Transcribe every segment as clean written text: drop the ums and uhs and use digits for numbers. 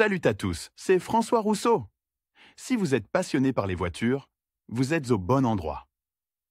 Salut à tous, c'est François Rousseau. Si vous êtes passionné par les voitures, vous êtes au bon endroit.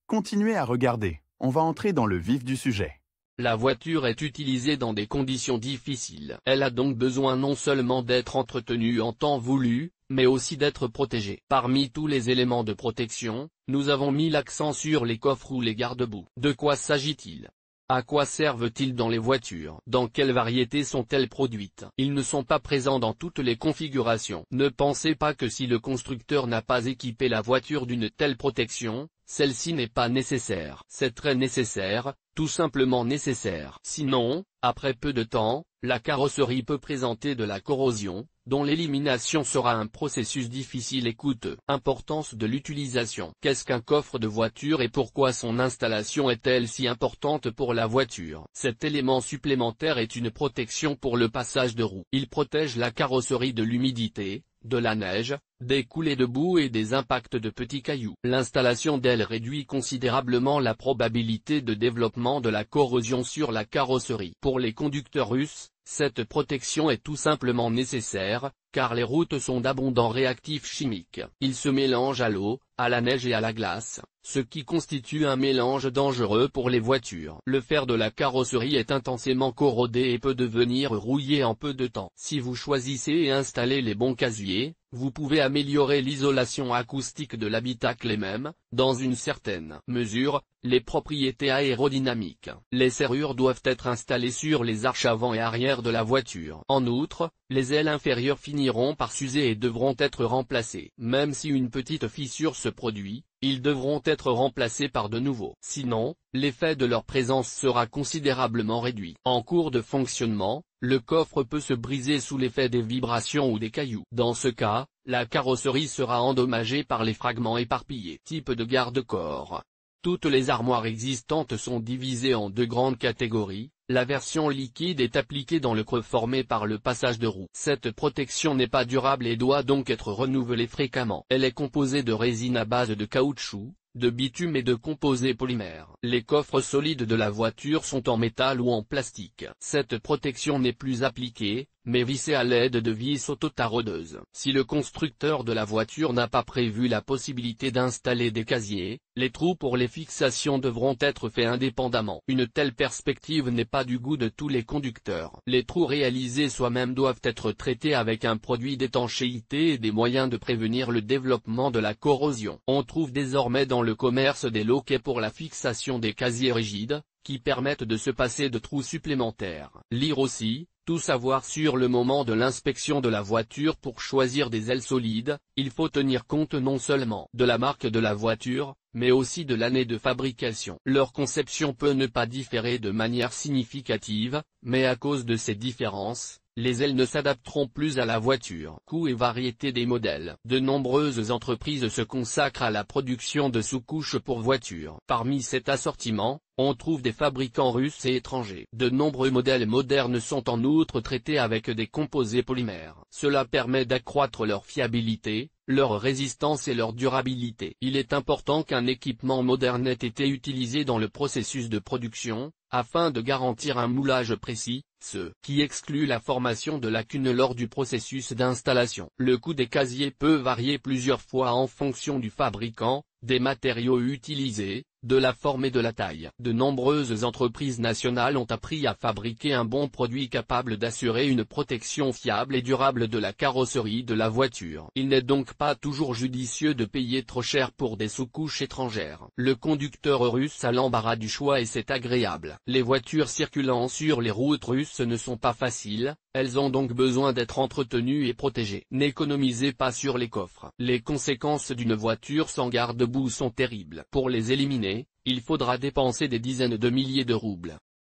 Continuez à regarder, on va entrer dans le vif du sujet. La voiture est utilisée dans des conditions difficiles. Elle a donc besoin non seulement d'être entretenue en temps voulu, mais aussi d'être protégée. Parmi tous les éléments de protection, nous avons mis l'accent sur les coffres ou les garde-boue. De quoi s'agit-il ? À quoi servent-ils dans les voitures? Dans quelle variété sont-elles produites? Ils ne sont pas présents dans toutes les configurations. Ne pensez pas que si le constructeur n'a pas équipé la voiture d'une telle protection, celle-ci n'est pas nécessaire. C'est très nécessaire, tout simplement nécessaire. Sinon, après peu de temps, la carrosserie peut présenter de la corrosion, dont l'élimination sera un processus difficile et coûteux. Importance de l'utilisation. Qu'est-ce qu'un coffre de voiture et pourquoi son installation est-elle si importante pour la voiture? Cet élément supplémentaire est une protection pour le passage de roues. Il protège la carrosserie de l'humidité, de la neige, des coulées de boue et des impacts de petits cailloux. L'installation d'ailes réduit considérablement la probabilité de développement de la corrosion sur la carrosserie. Pour les conducteurs russes, cette protection est tout simplement nécessaire, car les routes sont d'abondants réactifs chimiques. Ils se mélangent à l'eau, à la neige et à la glace, ce qui constitue un mélange dangereux pour les voitures. Le fer de la carrosserie est intensément corrodé et peut devenir rouillé en peu de temps. Si vous choisissez et installez les bons casiers, vous pouvez améliorer l'isolation acoustique de l'habitacle et même, dans une certaine mesure, les propriétés aérodynamiques. Les serrures doivent être installées sur les arches avant et arrière de la voiture. En outre, les ailes inférieures finiront par s'user et devront être remplacées. Même si une petite fissure se produit, ils devront être remplacés par de nouveaux. Sinon, l'effet de leur présence sera considérablement réduit. En cours de fonctionnement, le coffre peut se briser sous l'effet des vibrations ou des cailloux. Dans ce cas, la carrosserie sera endommagée par les fragments éparpillés. Type de garde-corps. Toutes les armoires existantes sont divisées en deux grandes catégories. La version liquide est appliquée dans le creux formé par le passage de roue. Cette protection n'est pas durable et doit donc être renouvelée fréquemment. Elle est composée de résine à base de caoutchouc, de bitume et de composés polymères. Les coffres solides de la voiture sont en métal ou en plastique. Cette protection n'est plus appliquée, mais vissée à l'aide de vis autotaraudeuses. Si le constructeur de la voiture n'a pas prévu la possibilité d'installer des casiers, les trous pour les fixations devront être faits indépendamment. Une telle perspective n'est pas du goût de tous les conducteurs. Les trous réalisés soi-même doivent être traités avec un produit d'étanchéité et des moyens de prévenir le développement de la corrosion. On trouve désormais dans le commerce des loquets pour la fixation des casiers rigides, qui permettent de se passer de trous supplémentaires. Lire aussi. Tout savoir sur le moment de l'inspection de la voiture. Pour choisir des ailes solides, il faut tenir compte non seulement de la marque de la voiture, mais aussi de l'année de fabrication. Leur conception peut ne pas différer de manière significative, mais à cause de ces différences, les ailes ne s'adapteront plus à la voiture. Coût et variété des modèles. De nombreuses entreprises se consacrent à la production de sous-couches pour voitures. Parmi cet assortiment, on trouve des fabricants russes et étrangers. De nombreux modèles modernes sont en outre traités avec des composés polymères. Cela permet d'accroître leur fiabilité, leur résistance et leur durabilité. Il est important qu'un équipement moderne ait été utilisé dans le processus de production, afin de garantir un moulage précis, ce qui exclut la formation de lacunes lors du processus d'installation. Le coût des casiers peut varier plusieurs fois en fonction du fabricant, des matériaux utilisés, de la forme et de la taille. De nombreuses entreprises nationales ont appris à fabriquer un bon produit capable d'assurer une protection fiable et durable de la carrosserie de la voiture. Il n'est donc pas toujours judicieux de payer trop cher pour des sous-couches étrangères. Le conducteur russe a l'embarras du choix et c'est agréable. Les voitures circulant sur les routes russes ne sont pas faciles, elles ont donc besoin d'être entretenues et protégées. N'économisez pas sur les coffres. Les conséquences d'une voiture sans garde-boue sont terribles. Pour les éliminer, il faudra dépenser des dizaines de milliers de roubles.